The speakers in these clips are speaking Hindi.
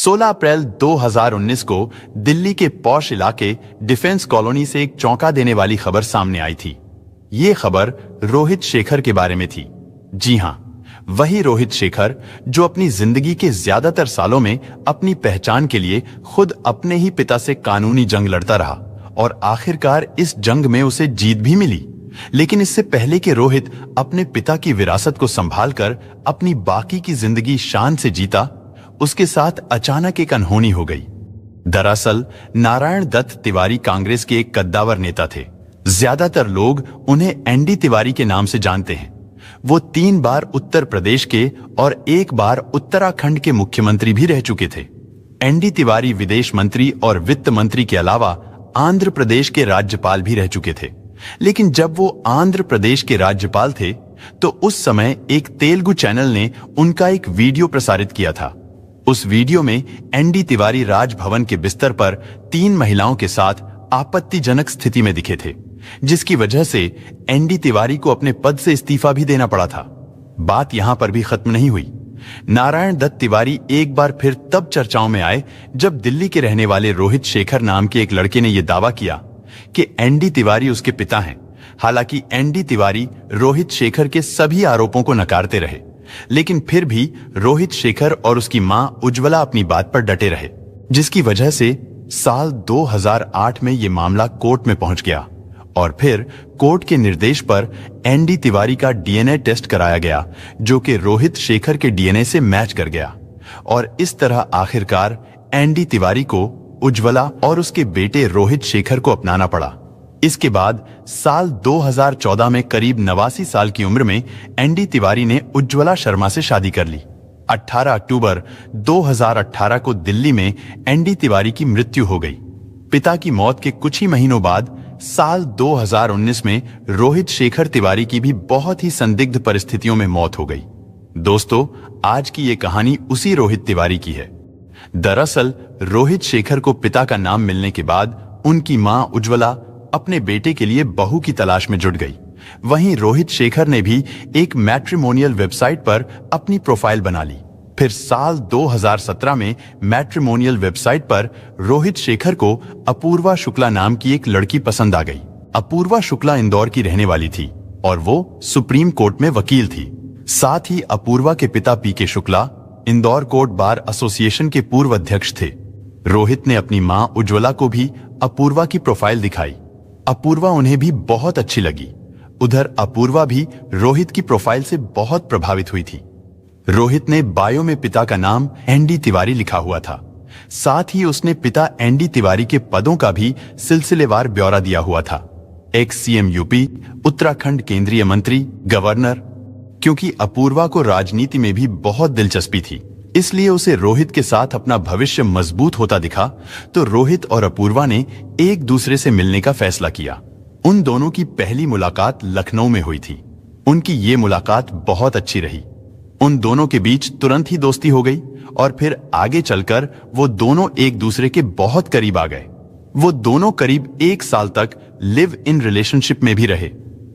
16 अप्रैल 2019 को दिल्ली के पॉश इलाके डिफेंस कॉलोनी से एक चौंका देने वाली खबर सामने आई थी। ये खबर रोहित शेखर के बारे में थी। जी हां, वही रोहित शेखर जो अपनी जिंदगी के ज्यादातर सालों में अपनी पहचान के लिए खुद अपने ही पिता से कानूनी जंग लड़ता रहा और आखिरकार इस जंग में उसे जीत भी मिली। लेकिन इससे पहले कि रोहित अपने पिता की विरासत को संभालकर अपनी बाकी की जिंदगी शान से जीता, उसके साथ अचानक एक अनहोनी हो गई। दरअसल नारायण दत्त तिवारी कांग्रेस के एक कद्दावर नेता थे। ज्यादातर लोग उन्हें एनडी तिवारी के नाम से जानते हैं। वो 3 बार उत्तर प्रदेश के और 1 बार उत्तराखंड के मुख्यमंत्री भी रह चुके थे। एनडी तिवारी विदेश मंत्री और वित्त मंत्री के अलावा आंध्र प्रदेश के राज्यपाल भी रह चुके थे। लेकिन जब वो आंध्र प्रदेश के राज्यपाल थे तो उस समय एक तेलुगु चैनल ने उनका एक वीडियो प्रसारित किया था। उस वीडियो में एनडी तिवारी राजभवन के बिस्तर पर 3 महिलाओं के साथ आपत्तिजनक स्थिति में दिखे थे, जिसकी वजह से एनडी तिवारी को अपने पद से इस्तीफा भी देना पड़ा था। बात यहां पर भी खत्म नहीं हुई। नारायण दत्त तिवारी एक बार फिर तब चर्चाओं में आए जब दिल्ली के रहने वाले रोहित शेखर नाम के एक लड़के ने यह दावा किया कि एनडी तिवारी उसके पिता हैं। हालांकि एनडी तिवारी रोहित शेखर के सभी आरोपों को नकारते रहे, लेकिन फिर भी रोहित शेखर और उसकी मां उज्ज्वला अपनी बात पर डटे रहे, जिसकी वजह से साल 2008 में यह मामला कोर्ट में पहुंच गया और फिर कोर्ट के निर्देश पर एनडी तिवारी का डीएनए टेस्ट कराया गया, जो कि रोहित शेखर के डीएनए से मैच कर गया। और इस तरह आखिरकार एनडी तिवारी को उज्ज्वला और उसके बेटे रोहित शेखर को अपनाना पड़ा। इसके बाद साल 2014 में करीब 89 साल की उम्र में एनडी तिवारी ने उज्ज्वला शर्मा से शादी कर ली। 18 अक्टूबर 2018 को दिल्ली में एनडी तिवारी की मृत्यु हो गई। पिता की मौत के कुछ ही महीनों बाद साल 2019 में रोहित शेखर तिवारी की भी बहुत ही संदिग्ध परिस्थितियों में मौत हो गई। दोस्तों, आज की ये कहानी उसी रोहित तिवारी की है। दरअसल रोहित शेखर को पिता का नाम मिलने के बाद उनकी मां उज्ज्वला अपने बेटे के लिए बहू की तलाश में जुट गई। वहीं रोहित शेखर ने भी एक मैट्रिमोनियल वेबसाइट पर अपनी प्रोफाइल बना ली। फिर साल 2017 में मैट्रिमोनियल वेबसाइट पर रोहित शेखर को अपूर्वा शुक्ला नाम की एक लड़की पसंद आ गई। अपूर्वा शुक्ला इंदौर की रहने वाली थी और वो सुप्रीम कोर्ट में वकील थी। साथ ही अपूर्वा के पिता PK Shukla Indore court bar association के पूर्व अध्यक्ष थे। रोहित ने अपनी मां उज्ज्वला को भी अपूर्वा की प्रोफाइल दिखाई। अपूर्वा उन्हें भी बहुत अच्छी लगी। उधर अपूर्वा भी रोहित की प्रोफाइल से बहुत प्रभावित हुई थी। रोहित ने बायो में पिता का नाम एनडी तिवारी लिखा हुआ था। साथ ही उसने पिता एनडी तिवारी के पदों का भी सिलसिलेवार ब्यौरा दिया हुआ था। एक्स सीएम यूपी, उत्तराखंड केंद्रीय मंत्री, गवर्नर। क्योंकि अपूर्वा को राजनीति में भी बहुत दिलचस्पी थी, इसलिए उसे रोहित के साथ अपना भविष्य मजबूत होता दिखा, तो रोहित और अपूर्वा ने एक दूसरे से मिलने का फैसला किया। उन दोनों की पहली मुलाकात लखनऊ में हुई थी। उनकी ये मुलाकात बहुत अच्छी रही। उन दोनों के बीच तुरंत ही दोस्ती हो गई और फिर आगे चलकर वो दोनों एक दूसरे के बहुत करीब आ गए। वो दोनों करीब 1 साल तक लिव इन रिलेशनशिप में भी रहे।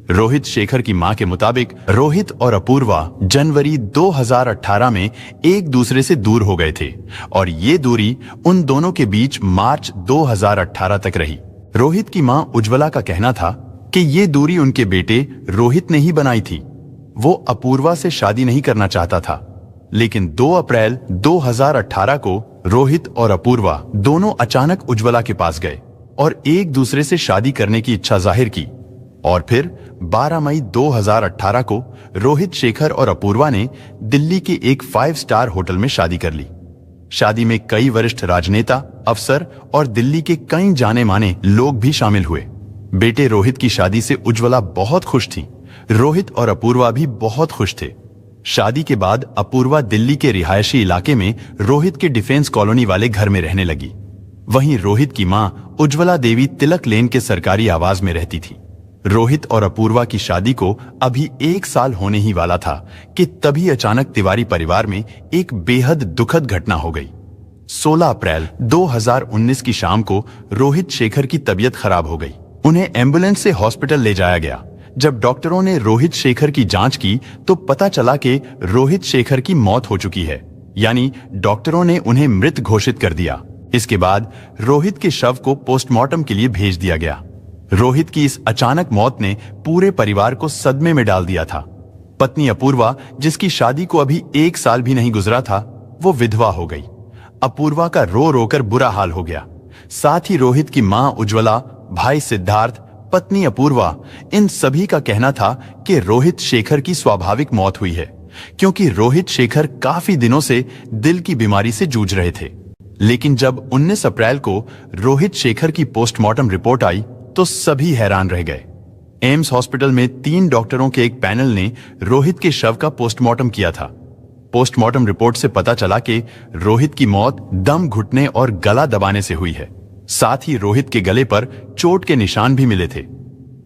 रोहित शेखर की मां के मुताबिक रोहित और अपूर्वा जनवरी 2018 में एक दूसरे से दूर हो गए थे और ये दूरी उन दोनों के बीच मार्च 2018 तक रही। रोहित की मां उज्ज्वला का कहना था कि ये दूरी उनके बेटे रोहित ने ही बनाई थी। वो अपूर्वा से शादी नहीं करना चाहता था, लेकिन 2 अप्रैल 2018 को रोहित और अपूर्वा दोनों अचानक उज्ज्वला के पास गए और एक दूसरे से शादी करने की इच्छा जाहिर की। और फिर 12 मई 2018 को रोहित शेखर और अपूर्वा ने दिल्ली के एक 5 स्टार होटल में शादी कर ली। शादी में कई वरिष्ठ राजनेता, अफसर और दिल्ली के कई जाने माने लोग भी शामिल हुए। बेटे रोहित की शादी से उज्ज्वला बहुत खुश थी। रोहित और अपूर्वा भी बहुत खुश थे। शादी के बाद अपूर्वा दिल्ली के रिहायशी इलाके में रोहित के डिफेंस कॉलोनी वाले घर में रहने लगी। वहीं रोहित की मां उज्ज्वला देवी तिलक लेन के सरकारी आवास में रहती थी। रोहित और अपूर्वा की शादी को अभी 1 साल होने ही वाला था कि तभी अचानक तिवारी परिवार में एक बेहद दुखद घटना हो गई। 16 अप्रैल 2019 की शाम को रोहित शेखर की तबीयत खराब हो गई। उन्हें एम्बुलेंस से हॉस्पिटल ले जाया गया। जब डॉक्टरों ने रोहित शेखर की जांच की तो पता चला कि रोहित शेखर की मौत हो चुकी है। यानी डॉक्टरों ने उन्हें मृत घोषित कर दिया। इसके बाद रोहित के शव को पोस्टमार्टम के लिए भेज दिया गया। रोहित की इस अचानक मौत ने पूरे परिवार को सदमे में डाल दिया था। पत्नी अपूर्वा, जिसकी शादी को अभी 1 साल भी नहीं गुजरा था, वो विधवा हो गई। अपूर्वा का रो रोकर बुरा हाल हो गया। साथ ही रोहित की मां उज्ज्वला, भाई सिद्धार्थ, पत्नी अपूर्वा, इन सभी का कहना था कि रोहित शेखर की स्वाभाविक मौत हुई है, क्योंकि रोहित शेखर काफी दिनों से दिल की बीमारी से जूझ रहे थे। लेकिन जब 19 अप्रैल को रोहित शेखर की पोस्टमार्टम रिपोर्ट आई तो सभी हैरान रह गए। एम्स हॉस्पिटल में 3 डॉक्टरों के एक पैनल ने रोहित के शव का पोस्टमार्टम किया था। पोस्टमार्टम रिपोर्ट से पता चला कि रोहित की मौत दम घुटने और गला दबाने से हुई है। साथ ही रोहित के गले पर चोट के निशान भी मिले थे।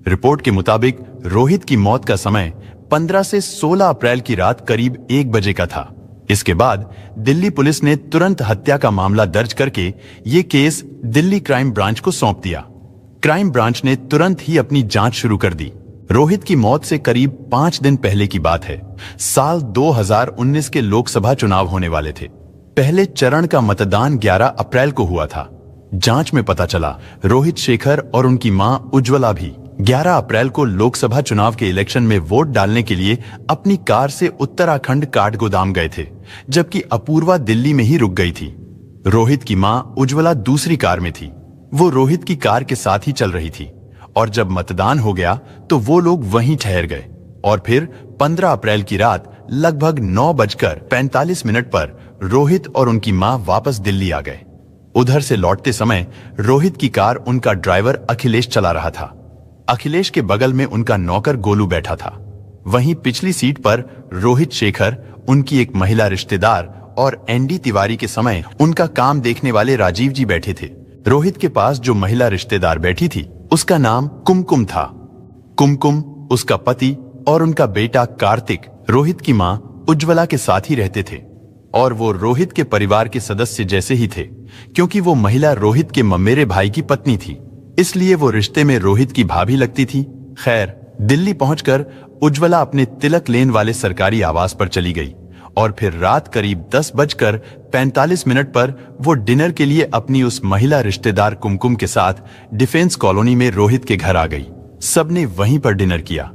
रिपोर्ट के मुताबिक रोहित की मौत का समय 15 से 16 अप्रैल की रात करीब 1 बजे का था। इसके बाद दिल्ली पुलिस ने तुरंत हत्या का मामला दर्ज करके ये केस दिल्ली क्राइम ब्रांच को सौंप दिया। क्राइम ब्रांच ने तुरंत ही अपनी जांच शुरू कर दी। रोहित की मौत से करीब 5 दिन पहले की बात है। साल 2019 के लोकसभा चुनाव होने वाले थे। पहले चरण का मतदान 11 अप्रैल को हुआ था। जांच में पता चला रोहित शेखर और उनकी मां उज्ज्वला भी 11 अप्रैल को लोकसभा चुनाव के इलेक्शन में वोट डालने के लिए अपनी कार से उत्तराखंड काठगोदाम गए थे, जबकि अपूर्वा दिल्ली में ही रुक गई थी। रोहित की मां उज्ज्वला दूसरी कार में थी। वो रोहित की कार के साथ ही चल रही थी और जब मतदान हो गया तो वो लोग वहीं ठहर गए और फिर 15 अप्रैल की रात लगभग 9:45 पर रोहित और उनकी मां वापस दिल्ली आ गए। उधर से लौटते समय रोहित की कार उनका ड्राइवर अखिलेश चला रहा था। अखिलेश के बगल में उनका नौकर गोलू बैठा था। वहीं पिछली सीट पर रोहित शेखर, उनकी एक महिला रिश्तेदार और एनडी तिवारी के समय उनका काम देखने वाले राजीव जी बैठे थे। रोहित के पास जो महिला रिश्तेदार बैठी थी उसका नाम कुमकुम था। कुमकुम, उसका पति और उनका बेटा कार्तिक रोहित की मां उज्ज्वला के साथ ही रहते थे और वो रोहित के परिवार के सदस्य जैसे ही थे, क्योंकि वो महिला रोहित के ममेरे भाई की पत्नी थी, इसलिए वो रिश्ते में रोहित की भाभी लगती थी। खैर, दिल्ली पहुंचकर उज्ज्वला अपने तिलक लेन वाले सरकारी आवास पर चली गई और फिर रात करीब 10:45 पर वो डिनर के लिए अपनी उस महिला रिश्तेदार कुमकुम के साथ डिफेंस कॉलोनी में रोहित के घर आ गई। सबने वहीं पर डिनर किया।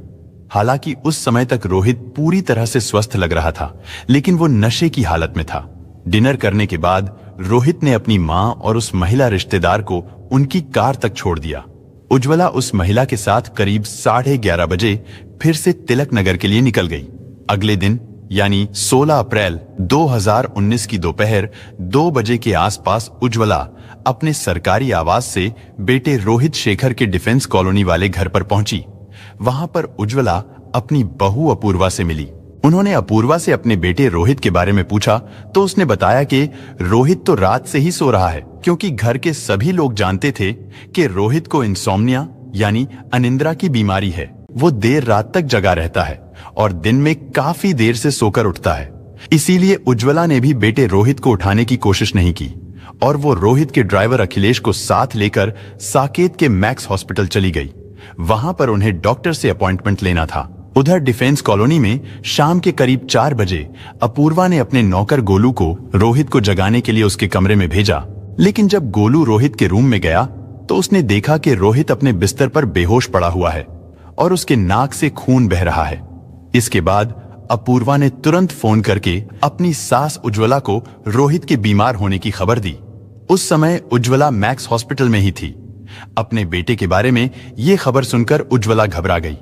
हालांकि उस समय तक रोहित पूरी तरह से स्वस्थ लग रहा था, लेकिन वो नशे की हालत में था। डिनर करने के बाद रोहित ने अपनी मां और उस महिला रिश्तेदार को उनकी कार तक छोड़ दिया। उज्ज्वला उस महिला के साथ करीब 11:30 बजे फिर से तिलक नगर के लिए निकल गई। अगले दिन यानी 16 अप्रैल 2019 की दोपहर 2 बजे के आसपास उज्ज्वला अपने सरकारी आवास से बेटे रोहित शेखर के डिफेंस कॉलोनी वाले घर पर पहुंची। वहां पर उज्ज्वला अपनी बहू अपूर्वा से मिली। उन्होंने अपूर्वा से अपने बेटे रोहित के बारे में पूछा तो उसने बताया कि रोहित तो रात से ही सो रहा है, क्योंकि घर के सभी लोग जानते थे कि रोहित को इंसोम्निया यानी अनिद्रा की बीमारी है। वो देर रात तक जगा रहता है और दिन में काफी देर से सोकर उठता है। इसीलिए उज्ज्वला ने भी बेटे रोहित को उठाने की कोशिश नहीं की और वो रोहित के ड्राइवर अखिलेश को साथ लेकर साकेत के मैक्स हॉस्पिटल चली गई। वहां पर उन्हें डॉक्टर से अपॉइंटमेंट लेना था। उधर डिफेंस कॉलोनी में शाम के करीब 4 बजे अपूर्वा ने अपने नौकर गोलू को रोहित को जगाने के लिए उसके कमरे में भेजा। लेकिन जब गोलू रोहित के रूम में गया तो उसने देखा कि रोहित अपने बिस्तर पर बेहोश पड़ा हुआ है और उसके नाक से खून बह रहा है। इसके बाद अपूर्वा ने तुरंत फोन करके अपनी सास उज्ज्वला को रोहित के बीमार होने की खबर दी। उस समय उज्ज्वला मैक्स हॉस्पिटल में ही थी। अपने बेटे के बारे में यह खबर सुनकर उज्ज्वला घबरा गई।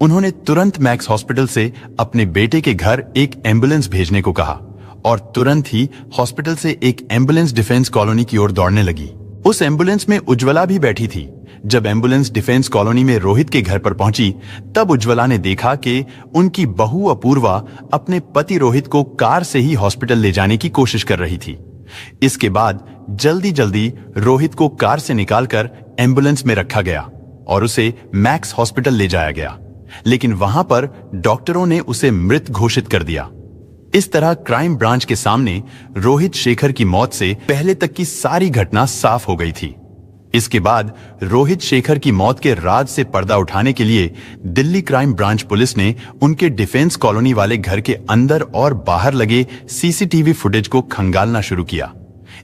उन्होंने तुरंत मैक्स हॉस्पिटल से अपने बेटे के घर एक एम्बुलेंस भेजने को कहा और तुरंत ही हॉस्पिटल से एक एम्बुलेंस डिफेंस कॉलोनी की ओर दौड़ने लगी। उस एम्बुलेंस में उज्ज्वला भी बैठी थी। जब एम्बुलेंस डिफेंस कॉलोनी में रोहित के घर पर पहुंची तब उज्ज्वला ने देखा कि उनकी बहू अपूर्वा अपने पति रोहित को कार से ही हॉस्पिटल ले जाने की कोशिश कर रही थी। इसके बाद जल्दी जल्दी रोहित को कार से निकालकर एम्बुलेंस में रखा गया और उसे मैक्स हॉस्पिटल ले जाया गया, लेकिन वहां पर डॉक्टरों ने उसे मृत घोषित कर दिया। इस तरह क्राइम ब्रांच के सामने रोहित शेखर की मौत से पहले तक की सारी घटना साफ हो गई थी। इसके बाद रोहित शेखर की मौत के राज से पर्दा उठाने के लिए दिल्ली क्राइम ब्रांच पुलिस ने उनके डिफेंस कॉलोनी वाले घर के अंदर और बाहर लगे सीसीटीवी फुटेज को खंगालना शुरू किया।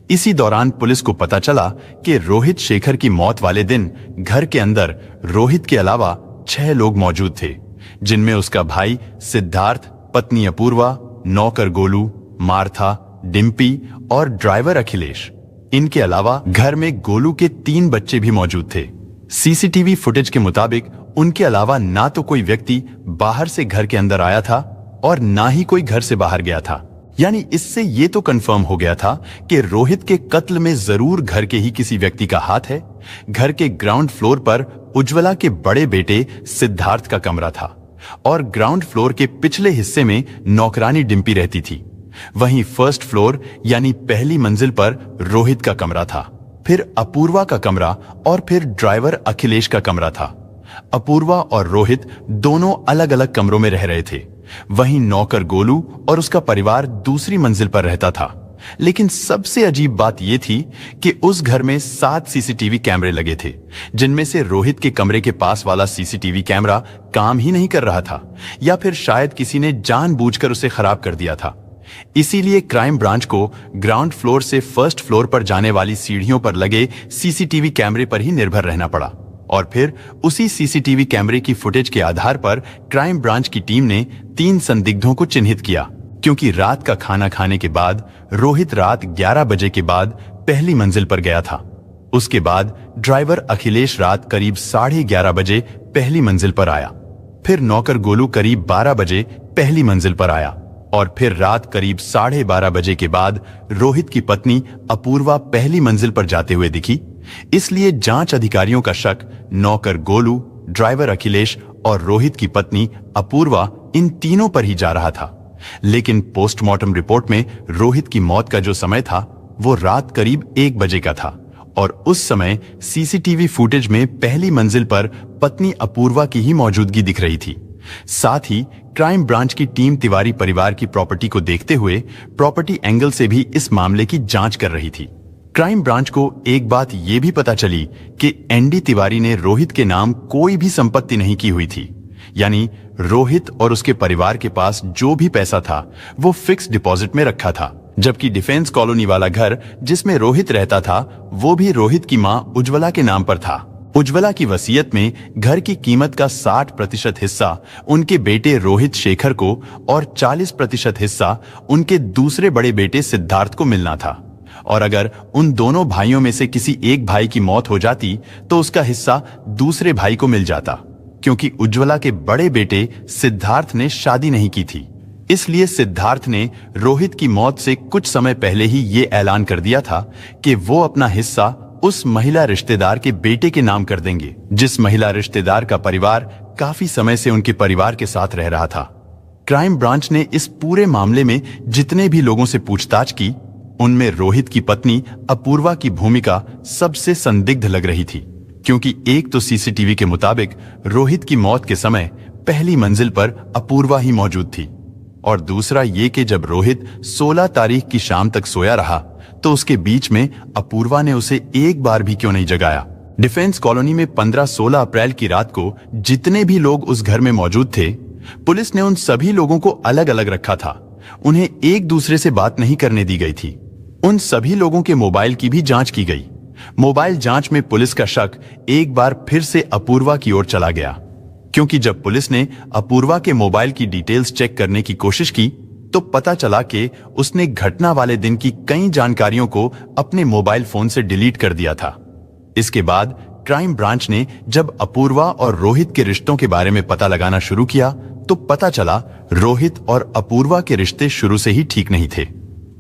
इसी दौरान पुलिस को पता चला कि रोहित शेखर की मौत वाले दिन घर के अंदर रोहित के अलावा 6 लोग मौजूद थे, जिनमें उसका भाई सिद्धार्थ, पत्नी अपूर्वा, नौकर गोलू, मार्था, डिम्पी और ड्राइवर अखिलेश। इनके अलावा घर में गोलू के 3 बच्चे भी मौजूद थे। सीसीटीवी फुटेज के मुताबिक उनके अलावा ना तो कोई व्यक्ति बाहर से घर के अंदर आया था और ना ही कोई घर से बाहर गया था। यानी इससे ये तो कंफर्म हो गया था कि रोहित के कत्ल में जरूर घर के ही किसी व्यक्ति का हाथ है। घर के ग्राउंड फ्लोर पर उज्ज्वला के बड़े बेटे सिद्धार्थ का कमरा था और ग्राउंड फ्लोर के पिछले हिस्से में नौकरानी डिम्पी रहती थी। वहीं फर्स्ट फ्लोर यानी पहली मंजिल पर रोहित का कमरा था, फिर अपूर्वा का कमरा और फिर ड्राइवर अखिलेश का कमरा था। अपूर्वा और रोहित दोनों अलग अलग कमरों में रह रहे थे। वहीं नौकर गोलू और उसका परिवार दूसरी मंजिल पर रहता था। लेकिन सबसे अजीब बात यह थी कि उस घर में 7 सीसीटीवी कैमरे लगे थे, जिनमें से रोहित के कमरे के पास वाला सीसीटीवी कैमरा काम ही नहीं कर रहा था, या फिर शायद किसी ने जानबूझकर उसे खराब कर दिया था। इसीलिए क्राइम ब्रांच को ग्राउंड फ्लोर से फर्स्ट फ्लोर पर जाने वाली सीढ़ियों पर लगे सीसीटीवी कैमरे पर ही निर्भर रहना पड़ा और फिर उसी सीसीटीवी कैमरे की फुटेज के आधार पर क्राइम ब्रांच की टीम ने 3 संदिग्धों को चिन्हित किया। क्योंकि रात का खाना खाने के बाद रोहित रात 11 बजे के बाद पहली मंजिल पर गया था। उसके बाद ड्राइवर अखिलेश रात करीब 11:30 बजे पहली मंजिल पर आया, फिर नौकर गोलू करीब 12 बजे पहली मंजिल पर आया और फिर रात करीब 12:30 बजे के बाद रोहित की पत्नी अपूर्वा पहली मंजिल पर जाते हुए दिखी। इसलिए जांच अधिकारियों का शक नौकर गोलू, ड्राइवर अखिलेश और रोहित की पत्नी अपूर्वा इन तीनों पर ही जा रहा था। लेकिन पोस्टमार्टम रिपोर्ट में रोहित की मौत का जो समय था वो रात करीब 1 बजे का था और उस समय सीसीटीवी फुटेज में पहली मंजिल पर पत्नी अपूर्वा की ही मौजूदगी दिख रही थी। साथ ही क्राइम ब्रांच की टीम तिवारी परिवार की प्रॉपर्टी को देखते हुए प्रॉपर्टी एंगल से भी इस मामले की जांच कर रही थी। क्राइम ब्रांच को एक बात यह भी पता चली कि एनडी तिवारी ने रोहित के नाम कोई भी संपत्ति नहीं की हुई थी। यानी रोहित और उसके परिवार के पास जो भी पैसा था वो फिक्स डिपॉजिट में रखा था, जबकि डिफेंस कॉलोनी वाला घर जिसमें रोहित रहता था वो भी रोहित की मां उज्ज्वला के नाम पर था। उज्ज्वला की वसीयत में घर की कीमत का 60% हिस्सा उनके बेटे रोहित शेखर को और 40% हिस्सा उनके दूसरे बड़े बेटे सिद्धार्थ को मिलना था और अगर उन दोनों भाइयों में से किसी एक भाई की मौत हो जाती तो उसका हिस्सा दूसरे भाई को मिल जाता। क्योंकि उज्ज्वला के बड़े बेटे सिद्धार्थ ने शादी नहीं की थी, इसलिए सिद्धार्थ ने रोहित की मौत से कुछ समय पहले ही ये ऐलान कर दिया था कि वो अपना हिस्सा उस महिला रिश्तेदार के बेटे के नाम कर देंगे, जिस महिला रिश्तेदार का परिवार काफी समय से उनके परिवार के साथ रह रहा था। क्राइम ब्रांच ने इस पूरे मामले में जितने भी लोगों से पूछताछ की, उनमें रोहित की पत्नी अपूर्वा की भूमिका सबसे संदिग्ध लग रही थी। क्योंकि एक तो सीसीटीवी के मुताबिक रोहित की मौत के समय पहली मंजिल पर अपूर्वा ही मौजूद थी और दूसरा ये कि जब रोहित 16 तारीख की शाम तक सोया रहा तो उसके बीच में अपूर्वा ने उसे एक बार भी क्यों नहीं जगाया। डिफेंस कॉलोनी में 15-16 अप्रैल की रात को जितने भी लोग उस घर में मौजूद थे, पुलिस ने उन सभी लोगों को अलग अलग रखा था। उन्हें एक दूसरे से बात नहीं करने दी गई थी। उन सभी लोगों के मोबाइल की भी जांच की गई। मोबाइल जांच में पुलिस का शक एक बार फिर से अपूर्वा की ओर चला गया, क्योंकि जब पुलिस ने अपूर्वा के मोबाइल की डिटेल्स चेक करने की कोशिश की तो पता चला कि उसने घटना वाले दिन की कई जानकारियों को अपने मोबाइल फोन से डिलीट कर दिया था। इसके बाद क्राइम ब्रांच ने जब अपूर्वा और रोहित के रिश्तों के बारे में पता लगाना शुरू किया तो पता चला रोहित और अपूर्वा के रिश्ते शुरू से ही ठीक नहीं थे।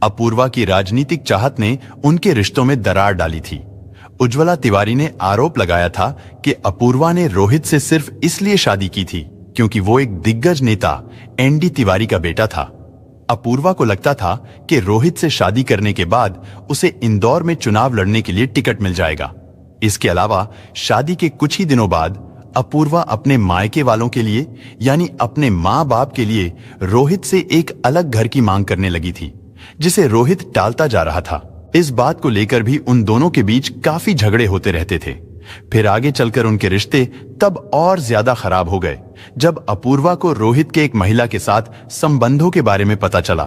अपूर्वा की राजनीतिक चाहत ने उनके रिश्तों में दरार डाली थी। उज्ज्वला तिवारी ने आरोप लगाया था कि अपूर्वा ने रोहित से सिर्फ इसलिए शादी की थी क्योंकि वो एक दिग्गज नेता एनडी तिवारी का बेटा था। अपूर्वा को लगता था कि रोहित से शादी करने के बाद उसे इंदौर में चुनाव लड़ने के लिए टिकट मिल जाएगा। इसके अलावा शादी के कुछ ही दिनों बाद अपूर्वा अपने मायके वालों के लिए यानी अपने माँ बाप के लिए रोहित से एक अलग घर की मांग करने लगी थी, जिसे रोहित टालता जा रहा था। इस बात को लेकर भी उन दोनों के बीच काफी झगड़े होते रहते थे। फिर आगे चलकर उनके रिश्ते तब और ज्यादा खराब हो गए जब अपूर्वा को रोहित के एक महिला के साथ संबंधों के बारे में पता चला,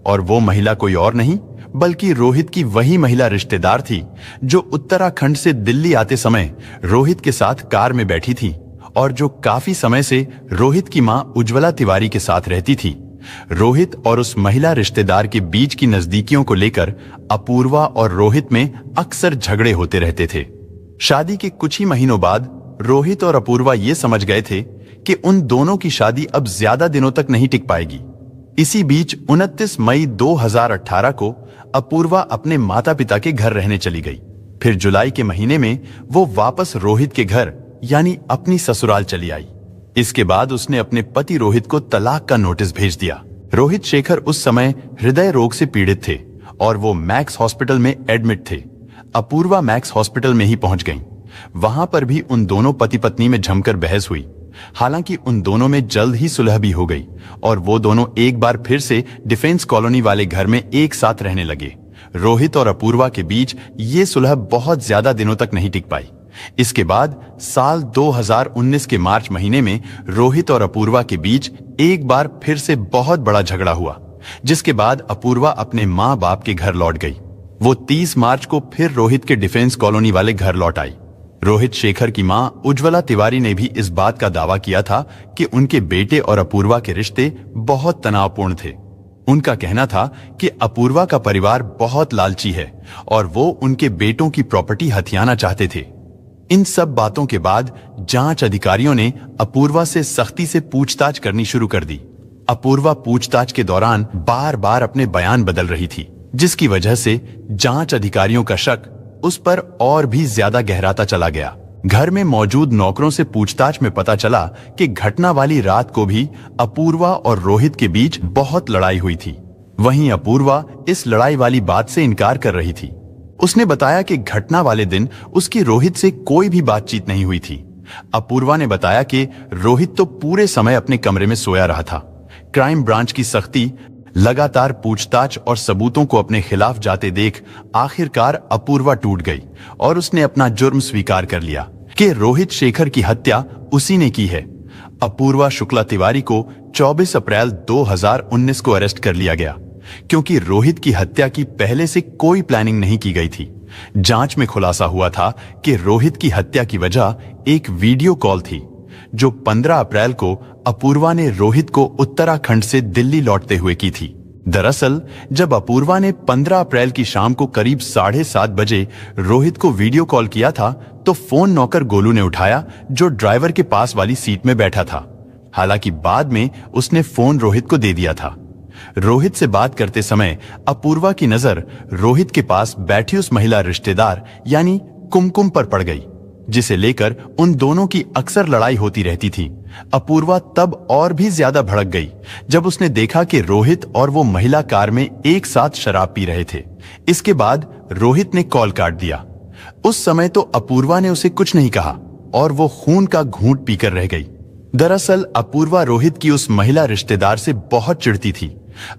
और वो महिला कोई और नहीं बल्कि रोहित की वही महिला रिश्तेदार थी जो उत्तराखंड से दिल्ली आते समय रोहित के साथ कार में बैठी थी और जो काफी समय से रोहित की मां उज्ज्वला तिवारी के साथ रहती थी। रोहित और उस महिला रिश्तेदार के बीच की नजदीकियों को लेकर अपूर्वा और रोहित में अक्सर झगड़े होते रहते थे। शादी के कुछ ही महीनों बाद रोहित और अपूर्वा ये समझ गए थे कि उन दोनों की शादी अब ज्यादा दिनों तक नहीं टिक पाएगी। इसी बीच 29 मई 2018 को अपूर्वा अपने माता पिता के घर रहने चली गई। फिर जुलाई के महीने में वो वापस रोहित के घर यानी अपनी ससुराल चली आई। इसके बाद उसने अपने पति रोहित को तलाक का नोटिस भेज दिया। रोहित शेखर उस समय हृदय रोग से पीड़ित थे और वो मैक्स हॉस्पिटल में एडमिट थे। अपूर्वा मैक्स हॉस्पिटल में ही पहुंच गईं। वहां पर भी उन दोनों पति पत्नी में जमकर बहस हुई। हालांकि उन दोनों में जल्द ही सुलह भी हो गई और वो दोनों एक बार फिर से डिफेंस कॉलोनी वाले घर में एक साथ रहने लगे। रोहित और अपूर्वा के बीच ये सुलह बहुत ज्यादा दिनों तक नहीं टिक पाई। इसके बाद साल 2019 के मार्च महीने में रोहित और अपूर्वा के बीच एक बार फिर से बहुत बड़ा झगड़ा हुआ, जिसके बाद अपूर्वा अपने माँ बाप के घर लौट गई। वो 30 मार्च को फिर रोहित के डिफेंस कॉलोनी वाले घर लौट आई। रोहित शेखर की मां उज्ज्वला तिवारी ने भी इस बात का दावा किया था कि उनके बेटे और अपूर्वा के रिश्ते बहुत तनावपूर्ण थे। उनका कहना था कि अपूर्वा का परिवार बहुत लालची है और वो उनके बेटों की प्रॉपर्टी हथियाना चाहते थे। इन सब बातों के बाद जांच अधिकारियों ने अपूर्वा से सख्ती से पूछताछ करनी शुरू कर दी। अपूर्वा पूछताछ के दौरान बार बार अपने बयान बदल रही थी, जिसकी वजह से जांच अधिकारियों का शक उस पर और भी ज्यादा गहराता चला गया। घर में मौजूद नौकरों से पूछताछ में पता चला कि घटना वाली रात को भी अपूर्वा और रोहित के बीच बहुत लड़ाई हुई थी। वहीं अपूर्वा इस लड़ाई वाली बात से इनकार कर रही थी। उसने बताया कि घटना वाले दिन उसकी रोहित से कोई भी बातचीत नहीं हुई थी। अपूर्वा ने बताया कि रोहित तो पूरे समय अपने कमरे में सोया रहा था। क्राइम ब्रांच की सख्ती, लगातार पूछताछ और सबूतों को अपने खिलाफ जाते देख आखिरकार अपूर्वा टूट गई और उसने अपना जुर्म स्वीकार कर लिया कि रोहित शेखर की हत्या उसी ने की है। अपूर्वा शुक्ला तिवारी को 24 अप्रैल 2019 को अरेस्ट कर लिया गया क्योंकि रोहित की हत्या की पहले से कोई प्लानिंग नहीं की गई थी। जांच में खुलासा हुआ था कि रोहित की हत्या की वजह एक वीडियो कॉल थी जो 15 अप्रैल को अपूर्वा ने रोहित को उत्तराखंड से दिल्ली लौटते हुए की थी। दरअसल जब अपूर्वा ने 15 अप्रैल की शाम को करीब 7:30 बजे रोहित को वीडियो कॉल किया था तो फोन नौकर गोलू ने उठाया, जो ड्राइवर के पास वाली सीट में बैठा था। हालांकि बाद में उसने फोन रोहित को दे दिया था। रोहित से बात करते समय अपूर्वा की नजर रोहित के पास बैठी उस महिला रिश्तेदार यानी कुमकुम पर पड़ गई, जिसे लेकर उन दोनों की अक्सर लड़ाई होती रहती थी। अपूर्वा तब और भी ज्यादा भड़क गई जब उसने देखा कि रोहित और वो महिला कार में एक साथ शराब पी रहे थे। इसके बाद रोहित ने कॉल काट दिया। उस समय तो अपूर्वा ने उसे कुछ नहीं कहा और वो खून का घूंट पीकर रह गई। दरअसल अपूर्वा रोहित की उस महिला रिश्तेदार से बहुत चिढ़ती थी।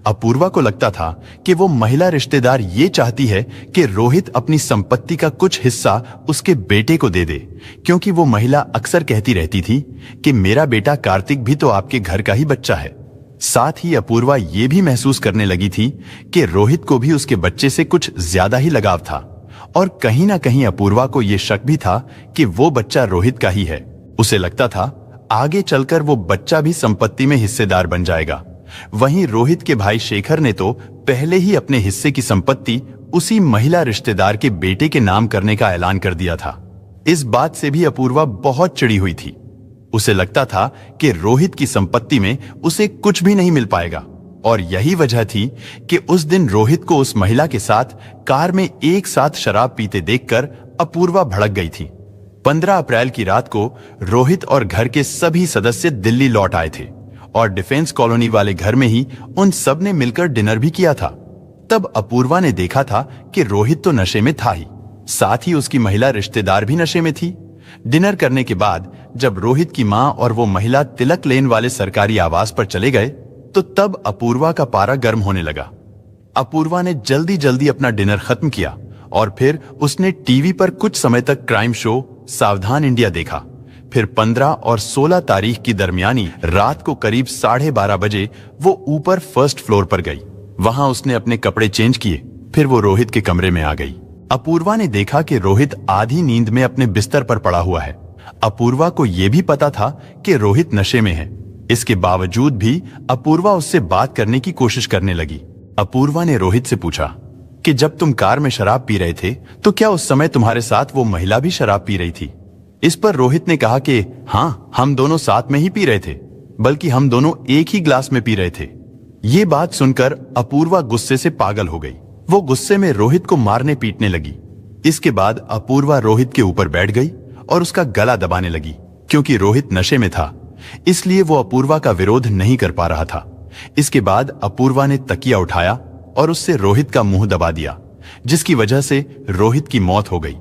अपूर्वा को लगता था कि वो महिला रिश्तेदार ये चाहती है कि रोहित अपनी संपत्ति का कुछ हिस्सा उसके बेटे को दे दे, क्योंकि वो महिला अक्सर कहती रहती थी कि मेरा बेटा कार्तिक भी तो आपके घर का ही बच्चा है। साथ ही अपूर्वा ये भी महसूस करने लगी थी कि रोहित को भी उसके बच्चे से कुछ ज्यादा ही लगाव था और कहीं ना कहीं अपूर्वा को यह शक भी था कि वो बच्चा रोहित का ही है। उसे लगता था आगे चलकर वो बच्चा भी संपत्ति में हिस्सेदार बन जाएगा। वहीं रोहित के भाई शेखर ने तो पहले ही अपने हिस्से की संपत्ति उसी महिला रिश्तेदार के बेटे के नाम करने का ऐलान कर दिया था। इस बात से भी अपूर्वा बहुत चिढ़ी हुई थी। उसे लगता था कि रोहित की संपत्ति में उसे कुछ भी नहीं मिल पाएगा और यही वजह थी कि उस दिन रोहित को उस महिला के साथ कार में एक साथ शराब पीते देखकर अपूर्वा भड़क गई थी। 15 अप्रैल की रात को रोहित और घर के सभी सदस्य दिल्ली लौट आए थे और डिफेंस कॉलोनी वाले घर में ही उन सब ने मिलकर डिनर भी किया था। तब अपूर्वा ने देखा था कि रोहित तो नशे में था ही, साथ ही उसकी महिला रिश्तेदार भी नशे में थी। डिनर करने के बाद जब रोहित की मां और वो महिला तिलक लेन वाले सरकारी आवास पर चले गए तो तब अपूर्वा का पारा गर्म होने लगा। अपूर्वा ने जल्दी जल्दी अपना डिनर खत्म किया और फिर उसने टीवी पर कुछ समय तक क्राइम शो सावधान इंडिया देखा। फिर 15 और 16 तारीख की दरमियानी रात को करीब 12:30 बजे वो ऊपर फर्स्ट फ्लोर पर गई। वहां उसने अपने कपड़े चेंज किए। फिर वो रोहित के कमरे में आ गई। अपूर्वा ने देखा कि रोहित आधी नींद में अपने बिस्तर पर पड़ा हुआ है। अपूर्वा को यह भी पता था कि रोहित नशे में है। इसके बावजूद भी अपूर्वा उससे बात करने की कोशिश करने लगी। अपूर्वा ने रोहित से पूछा कि जब तुम कार में शराब पी रहे थे तो क्या उस समय तुम्हारे साथ वो महिला भी शराब पी रही थी? इस पर रोहित ने कहा कि हाँ, हम दोनों साथ में ही पी रहे थे, बल्कि हम दोनों एक ही ग्लास में पी रहे थे। ये बात सुनकर अपूर्वा गुस्से से पागल हो गई। वो गुस्से में रोहित को मारने पीटने लगी। इसके बाद अपूर्वा रोहित के ऊपर बैठ गई और उसका गला दबाने लगी। क्योंकि रोहित नशे में था, इसलिए वो अपूर्वा का विरोध नहीं कर पा रहा था। इसके बाद अपूर्वा ने तकिया उठाया और उससे रोहित का मुंह दबा दिया, जिसकी वजह से रोहित की मौत हो गई।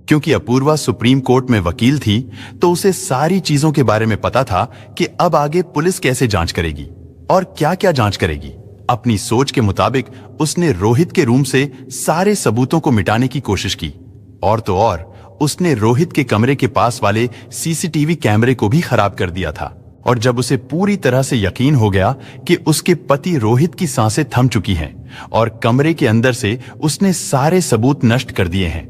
क्योंकि अपूर्वा सुप्रीम कोर्ट में वकील थी, तो उसे सारी चीजों के बारे में पता था कि अब आगे पुलिस कैसे जांच करेगी और क्या क्या जांच करेगी। अपनी सोच के मुताबिक उसने रोहित के रूम से सारे सबूतों को मिटाने की कोशिश की। और तो और उसने रोहित के कमरे के पास वाले सीसीटीवी कैमरे को भी खराब कर दिया था। और जब उसे पूरी तरह से यकीन हो गया कि उसके पति रोहित की सांसें थम चुकी हैं और कमरे के अंदर से उसने सारे सबूत नष्ट कर दिए हैं,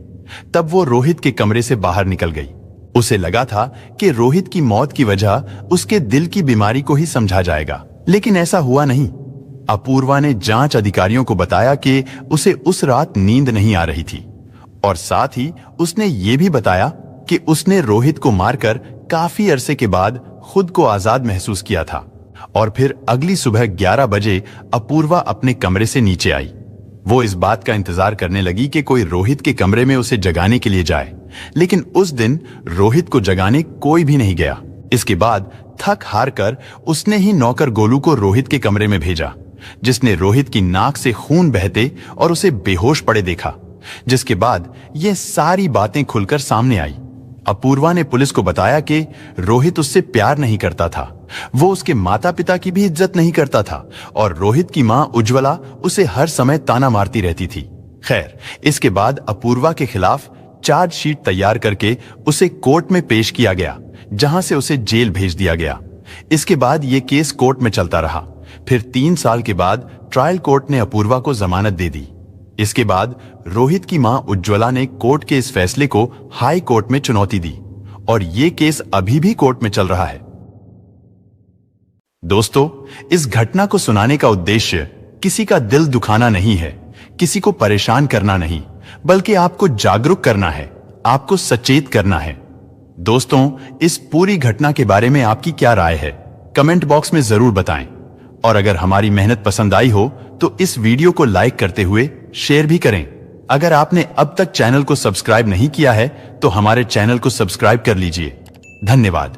तब वो रोहित के कमरे से बाहर निकल गई। उसे लगा था कि रोहित की मौत की वजह उसके दिल की बीमारी को ही समझा जाएगा, लेकिन ऐसा हुआ नहीं। अपूर्वा ने जांच अधिकारियों को बताया कि उसे उस रात नींद नहीं आ रही थी और साथ ही उसने ये भी बताया कि उसने रोहित को मारकर काफी अरसे के बाद खुद को आजाद महसूस किया था। और फिर अगली सुबह 11 बजे अपूर्वा अपने कमरे से नीचे आई। वो इस बात का इंतजार करने लगी कि कोई रोहित के कमरे में उसे जगाने के लिए जाए, लेकिन उस दिन रोहित को जगाने कोई भी नहीं गया। इसके बाद थक हार कर उसने ही नौकर गोलू को रोहित के कमरे में भेजा, जिसने रोहित की नाक से खून बहते और उसे बेहोश पड़े देखा। जिसके बाद ये सारी बातें खुलकर सामने आई। अपूर्वा ने पुलिस को बताया कि रोहित उससे प्यार नहीं करता था, वो उसके माता पिता की भी इज्जत नहीं करता था और रोहित की मां उज्ज्वला उसे हर समय ताना मारती रहती थी। खैर, इसके बाद अपूर्वा के खिलाफ चार्जशीट तैयार करके उसे कोर्ट में पेश किया गया, जहां से उसे जेल भेज दिया गया। इसके बाद यह केस कोर्ट में चलता रहा। फिर 3 साल के बाद ट्रायल कोर्ट ने अपूर्वा को जमानत दे दी। इसके बाद रोहित की मां उज्ज्वला ने कोर्ट के इस फैसले को हाई कोर्ट में चुनौती दी और ये केस अभी भी कोर्ट में चल रहा है। दोस्तों, इस घटना को सुनाने का उद्देश्य किसी का दिल दुखाना नहीं है, किसी को परेशान करना नहीं, बल्कि आपको जागरूक करना है, आपको सचेत करना है। दोस्तों, इस पूरी घटना के बारे में आपकी क्या राय है? कमेंट बॉक्स में जरूर बताएं। और अगर हमारी मेहनत पसंद आई हो तो इस वीडियो को लाइक करते हुए शेयर भी करें। अगर आपने अब तक चैनल को सब्सक्राइब नहीं किया है तो हमारे चैनल को सब्सक्राइब कर लीजिए। धन्यवाद।